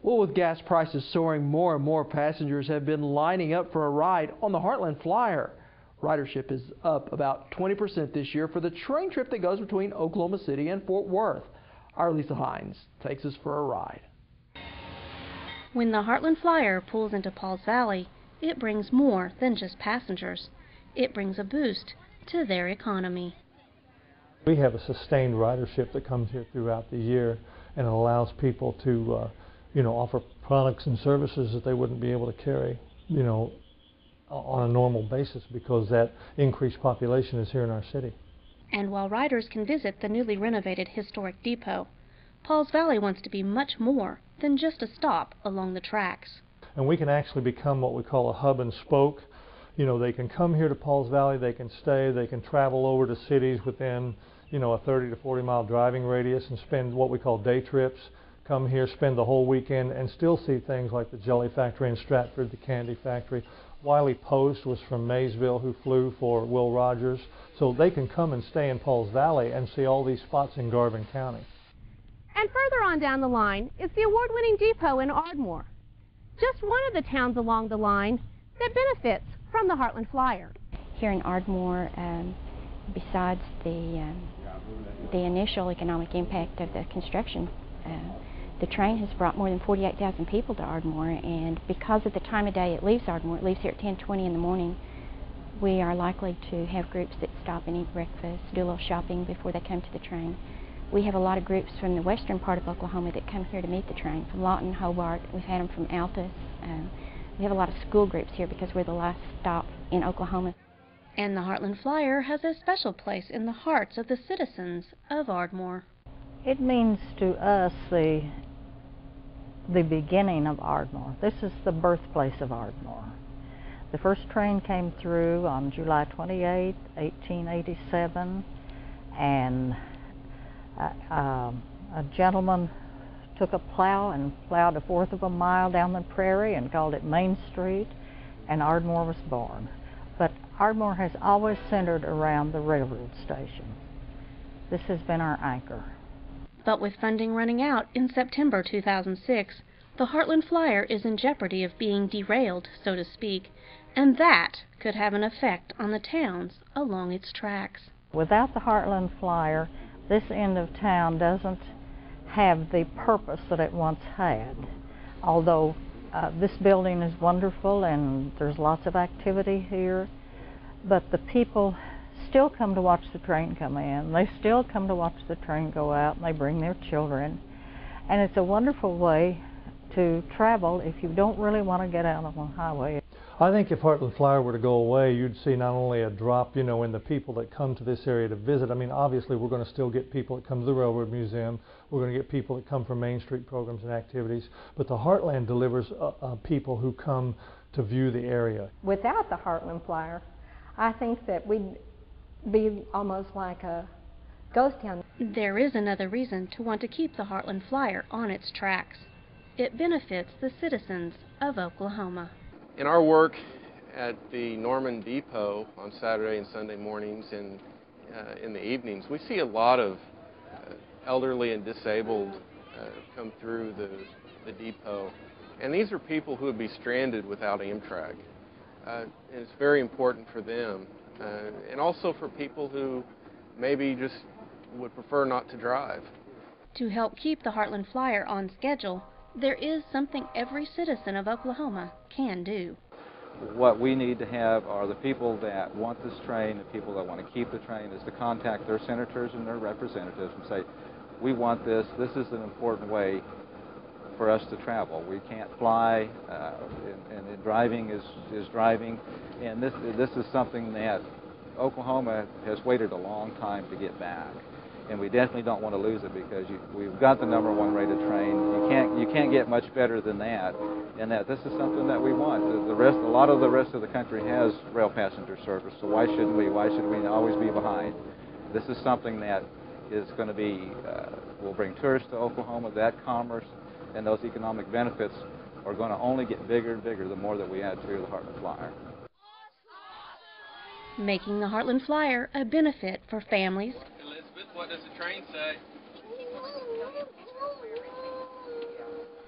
Well, with gas prices soaring, more and more passengers have been lining up for a ride on the Heartland Flyer. Ridership is up about 20% this year for the train trip that goes between Oklahoma City and Fort Worth. Our Lisa Hines takes us for a ride. When the Heartland Flyer pulls into Pauls Valley, it brings more than just passengers. It brings a boost to their economy. We have a sustained ridership that comes here throughout the year, and it allows people to offer products and services that they wouldn't be able to carry, on a normal basis, because that increased population is here in our city. And while riders can visit the newly renovated historic depot, Pauls Valley wants to be much more than just a stop along the tracks. And we can actually become what we call a hub and spoke. They can come here to Pauls Valley, they can stay, they can travel over to cities within, a 30 to 40 mile driving radius and spend what we call day trips. Come here, spend the whole weekend, and still see things like the jelly factory in Stratford, the candy factory. Wiley Post was from Maysville, who flew for Will Rogers. So they can come and stay in Pauls Valley and see all these spots in Garvin County. And further on down the line is the award-winning depot in Ardmore, just one of the towns along the line that benefits from the Heartland Flyer. Here in Ardmore, besides the initial economic impact of the construction, the train has brought more than 48,000 people to Ardmore, and because of the time of day it leaves Ardmore, it leaves here at 10:20 in the morning, we are likely to have groups that stop and eat breakfast, do a little shopping before they come to the train. We have a lot of groups from the western part of Oklahoma that come here to meet the train, from Lawton, Hobart. We've had them from Altus. We have a lot of school groups here because we're the last stop in Oklahoma. And the Heartland Flyer has a special place in the hearts of the citizens of Ardmore. It means to us the beginning of Ardmore. This is the birthplace of Ardmore. The first train came through on July 28, 1887, and a gentleman took a plow and plowed a fourth of a mile down the prairie and called it Main Street, and Ardmore was born. But Ardmore has always centered around the railroad station. This has been our anchor. But with funding running out in September 2006, the Heartland Flyer is in jeopardy of being derailed, so to speak, and that could have an effect on the towns along its tracks. Without the Heartland Flyer, this end of town doesn't have the purpose that it once had. Although this building is wonderful and there's lots of activity here, but the people still come to watch the train come in. They still come to watch the train go out, and they bring their children. And it's a wonderful way to travel if you don't really want to get out on the highway. I think if Heartland Flyer were to go away, you'd see not only a drop, in the people that come to this area to visit. I mean, obviously we're going to still get people that come to the Railroad Museum. We're going to get people that come from Main Street programs and activities. But the Heartland delivers people who come to view the area. Without the Heartland Flyer, I think that we'd be almost like a ghost town. There is another reason to want to keep the Heartland Flyer on its tracks. It benefits the citizens of Oklahoma. In our work at the Norman Depot on Saturday and Sunday mornings and in the evenings, we see a lot of elderly and disabled come through the depot. And these are people who would be stranded without Amtrak. And it's very important for them. And also for people who maybe just would prefer not to drive. To help keep the Heartland Flyer on schedule, there is something every citizen of Oklahoma can do. What we need to have are the people that want this train, the people that want to keep the train, is to contact their senators and their representatives and say, we want this. This is an important way for us to travel. We can't fly, and driving is driving, and this is something that Oklahoma has waited a long time to get back, and we definitely don't want to lose it because we've got the #1 rated train. You can't get much better than that, and that this is something that we want. A lot of the rest of the country has rail passenger service, so why shouldn't we? Why should we always be behind? This is something that is going to be will bring tourists to Oklahoma. That commerce and those economic benefits are going to only get bigger and bigger the more that we add to the Heartland Flyer. Making the Heartland Flyer a benefit for families. Elizabeth, what does the train say?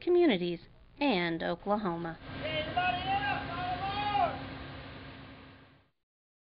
communities, and Oklahoma.